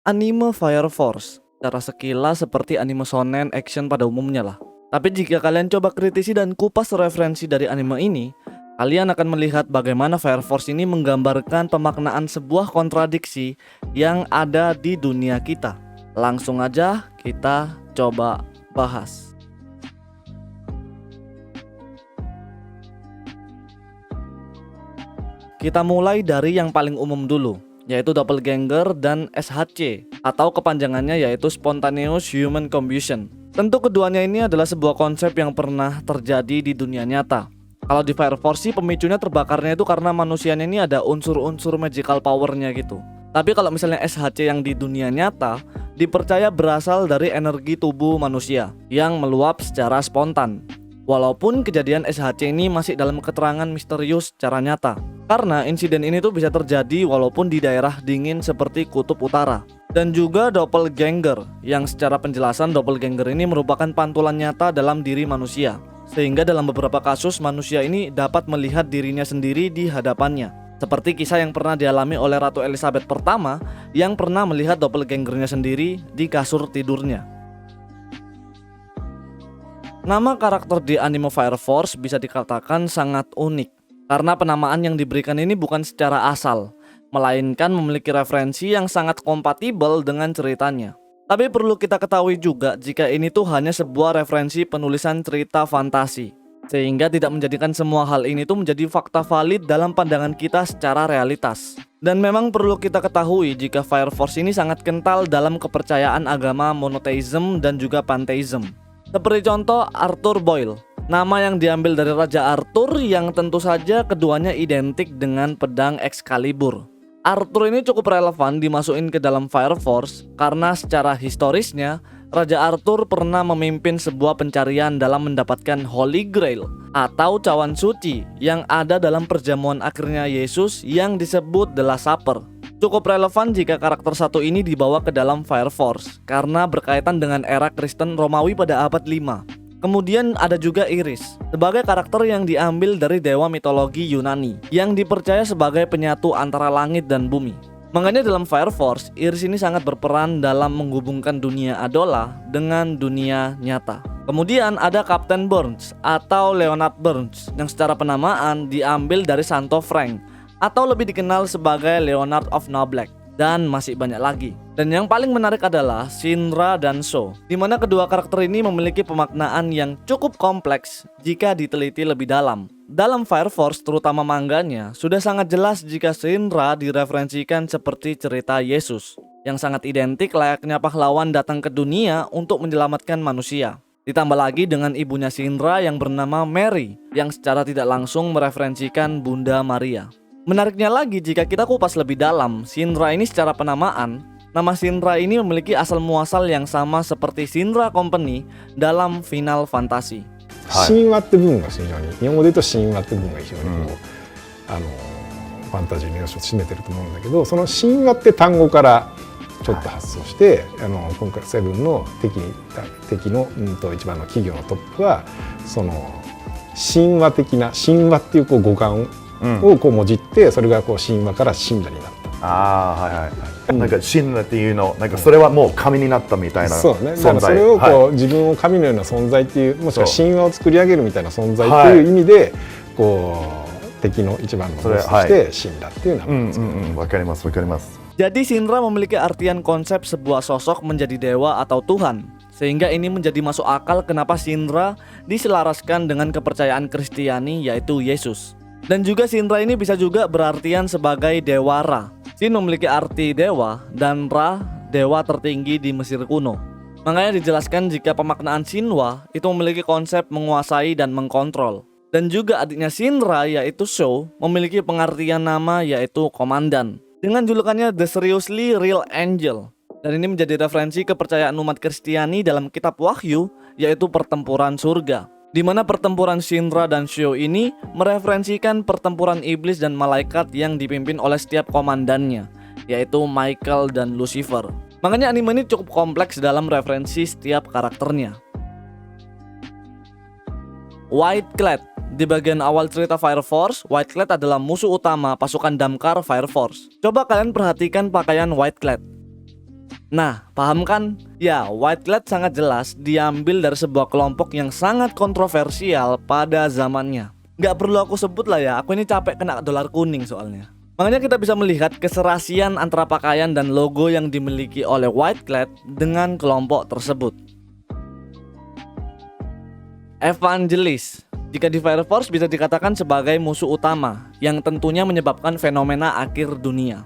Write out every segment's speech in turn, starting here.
Anime Fire Force secara sekilas seperti anime shonen action pada umumnya lah. Tapi jika kalian coba kritisi dan kupas referensi dari anime ini, kalian akan melihat bagaimana Fire Force ini menggambarkan pemaknaan sebuah kontradiksi yang ada di dunia kita. Langsung aja kita coba bahas. Kita mulai dari yang paling umum dulu, yaitu doppelganger dan SHC, atau kepanjangannya yaitu Spontaneous Human Combustion. Tentu keduanya ini adalah sebuah konsep yang pernah terjadi di dunia nyata. Kalau di Fire Force sih pemicunya terbakarnya itu karena manusianya ini ada unsur-unsur magical powernya gitu. Tapi kalau misalnya SHC yang di dunia nyata dipercaya berasal dari energi tubuh manusia yang meluap secara spontan. Walaupun kejadian SHC ini masih dalam keterangan misterius secara nyata. Karena insiden ini tuh bisa terjadi walaupun di daerah dingin seperti kutub utara. Dan juga doppelganger, yang secara penjelasan doppelganger ini merupakan pantulan nyata dalam diri manusia. Sehingga dalam beberapa kasus manusia ini dapat melihat dirinya sendiri di hadapannya. Seperti kisah yang pernah dialami oleh Ratu Elizabeth pertama yang pernah melihat doppelgangernya sendiri di kasur tidurnya. Nama karakter di anime Fire Force bisa dikatakan sangat unik karena penamaan yang diberikan ini bukan secara asal, melainkan memiliki referensi yang sangat kompatibel dengan ceritanya. Tapi perlu kita ketahui juga jika ini tuh hanya sebuah referensi penulisan cerita fantasi, sehingga tidak menjadikan semua hal ini tuh menjadi fakta valid dalam pandangan kita secara realitas. Dan memang perlu kita ketahui jika Fire Force ini sangat kental dalam kepercayaan agama monotheism dan juga pantheism. Seperti contoh Arthur Boyle, nama yang diambil dari Raja Arthur yang tentu saja keduanya identik dengan pedang Excalibur. Arthur ini cukup relevan dimasukin ke dalam Fire Force karena secara historisnya Raja Arthur pernah memimpin sebuah pencarian dalam mendapatkan Holy Grail atau cawan suci yang ada dalam perjamuan akhirnya Yesus yang disebut The Last Supper. Cukup relevan jika karakter satu ini dibawa ke dalam Fire Force karena berkaitan dengan era Kristen Romawi pada abad 5. Kemudian ada juga Iris sebagai karakter yang diambil dari dewa mitologi Yunani yang dipercaya sebagai penyatu antara langit dan bumi. Makanya dalam Fire Force, Iris ini sangat berperan dalam menghubungkan dunia Adola dengan dunia nyata. Kemudian ada Captain Burns atau Leonard Burns yang secara penamaan diambil dari Santo Frank atau lebih dikenal sebagai Leonard of Noblek, dan masih banyak lagi. Dan yang paling menarik adalah Shinra dan Sho, di mana kedua karakter ini memiliki pemaknaan yang cukup kompleks jika diteliti lebih dalam. Dalam Fire Force, terutama manganya, sudah sangat jelas jika Shinra direferensikan seperti cerita Yesus, yang sangat identik layaknya pahlawan datang ke dunia untuk menyelamatkan manusia. Ditambah lagi dengan ibunya Shinra yang bernama Mary, yang secara tidak langsung mereferensikan Bunda Maria. Menariknya lagi jika kita kupas lebih dalam, Shinra ini secara penamaan, nama Shinra ini memiliki asal muasal yang sama seperti Shinra Company dalam Final Fantasy. 神話って部分が非常に日本語で言うと神話って部分が非常にファンタジーの要素を占めてると思うんだけど、その神話って単語からちょっと発想して、今回セブンの敵の、一番の企業のトップはその神話的な神話っていう語感をこうもじって、それがこう神話から神羅になった。なんか神羅っていうの、なんかそれはもう神になったみたいな存在。そうね。だからそれをこう、自分を神のような存在っていう、もしくは神話を作り上げるみたいな存在っていう意味で、こう敵の一番のボスとして神羅っていう名前を付けた。わかります、わかります。Jadi Shinra memiliki artian konsep sebuah sosok menjadi dewa atau Tuhan, sehingga ini menjadi masuk akal kenapa Shinra diselaraskan dengan kepercayaan Kristiani yaitu Yesus. Dan juga Shinra ini bisa juga berartian sebagai dewa Ra. Shin memiliki arti dewa dan Ra dewa tertinggi di Mesir kuno. Makanya dijelaskan jika pemaknaan Shinwa itu memiliki konsep menguasai dan mengkontrol. Dan juga adiknya Shinra yaitu Sho memiliki pengertian nama yaitu komandan dengan julukannya The Seriously Real Angel. Dan ini menjadi referensi kepercayaan umat Kristiani dalam kitab Wahyu yaitu pertempuran surga, di mana pertempuran Shinra dan Sho ini mereferensikan pertempuran iblis dan malaikat yang dipimpin oleh setiap komandannya, yaitu Michael dan Lucifer. Makanya anime ini cukup kompleks dalam referensi setiap karakternya. Whiteclad. Di bagian awal cerita Fire Force, Whiteclad adalah musuh utama pasukan damkar Fire Force. Coba kalian perhatikan pakaian Whiteclad. Nah, paham kan? Ya, White Clad sangat jelas diambil dari sebuah kelompok yang sangat kontroversial pada zamannya. Gak perlu aku sebut lah ya, aku ini capek kena dolar kuning soalnya. Makanya kita bisa melihat keserasian antara pakaian dan logo yang dimiliki oleh White Clad dengan kelompok tersebut. Evangelis, jika di Fire Force bisa dikatakan sebagai musuh utama yang tentunya menyebabkan fenomena akhir dunia.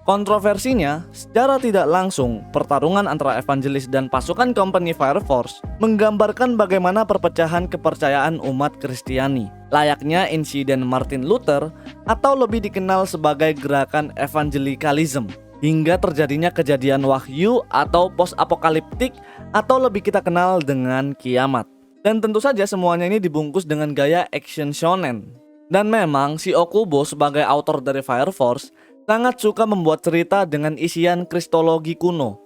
Kontroversinya, secara tidak langsung, pertarungan antara Evangelis dan pasukan Company Fire Force menggambarkan bagaimana perpecahan kepercayaan umat Kristiani, layaknya insiden Martin Luther atau lebih dikenal sebagai gerakan evangelicalism, hingga terjadinya kejadian wahyu atau post-apokaliptik atau lebih kita kenal dengan kiamat. Dan tentu saja semuanya ini dibungkus dengan gaya action shonen. Dan memang si Okubo sebagai author dari Fire Force sangat suka membuat cerita dengan isian kristologi kuno.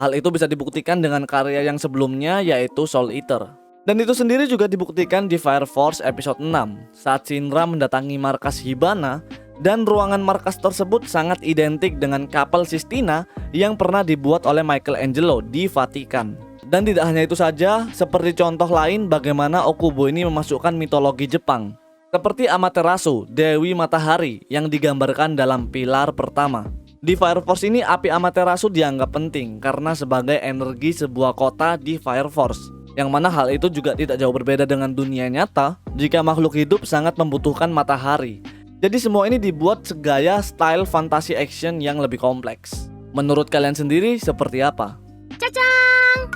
Hal itu bisa dibuktikan dengan karya yang sebelumnya yaitu Soul Eater. Dan itu sendiri juga dibuktikan di Fire Force episode 6 saat Shinra mendatangi markas Hibana dan ruangan markas tersebut sangat identik dengan kapel Sistina yang pernah dibuat oleh Michelangelo di Vatikan. Dan tidak hanya itu saja, seperti contoh lain bagaimana Okubo ini memasukkan mitologi Jepang. Seperti Amaterasu, Dewi Matahari yang digambarkan dalam pilar pertama. Di Fire Force ini api Amaterasu dianggap penting karena sebagai energi sebuah kota di Fire Force. Yang mana hal itu juga tidak jauh berbeda dengan dunia nyata jika makhluk hidup sangat membutuhkan matahari. Jadi semua ini dibuat segaya style fantasi action yang lebih kompleks. Menurut kalian sendiri seperti apa? Cacang!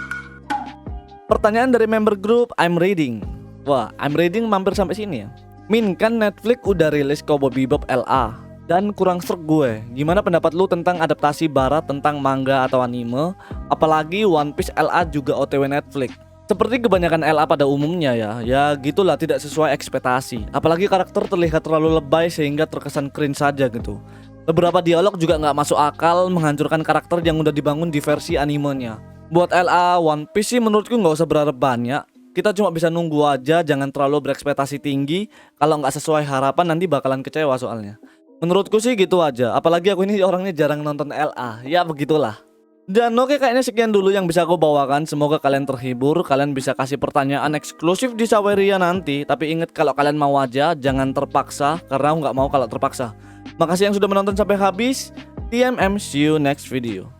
Pertanyaan dari member grup I'm Reading. Wah, I'm Reading mampir sampai sini ya. Min, kan Netflix udah rilis Cowboy Bebop LA dan kurang serg gue. Gimana pendapat lu tentang adaptasi barat tentang manga atau anime? Apalagi One Piece LA juga OTW Netflix. Seperti kebanyakan LA pada umumnya ya gitulah, tidak sesuai ekspektasi. Apalagi karakter terlihat terlalu lebay sehingga terkesan cringe saja gitu. Beberapa dialog juga nggak masuk akal, menghancurkan karakter yang udah dibangun di versi animenya. Buat LA One Piece sih menurutku nggak usah berharap banyak. Kita cuma bisa nunggu aja, jangan terlalu berekspektasi tinggi. Kalau nggak sesuai harapan nanti bakalan kecewa soalnya. Menurutku sih gitu aja. Apalagi aku ini orangnya jarang nonton LA. Ya begitulah. Dan oke, kayaknya sekian dulu yang bisa aku bawakan. Semoga kalian terhibur. Kalian bisa kasih pertanyaan eksklusif di Saweria nanti. Tapi ingat, kalau kalian mau aja, jangan terpaksa. Karena aku nggak mau kalau terpaksa. Makasih yang sudah menonton sampai habis. TMM, see you next video.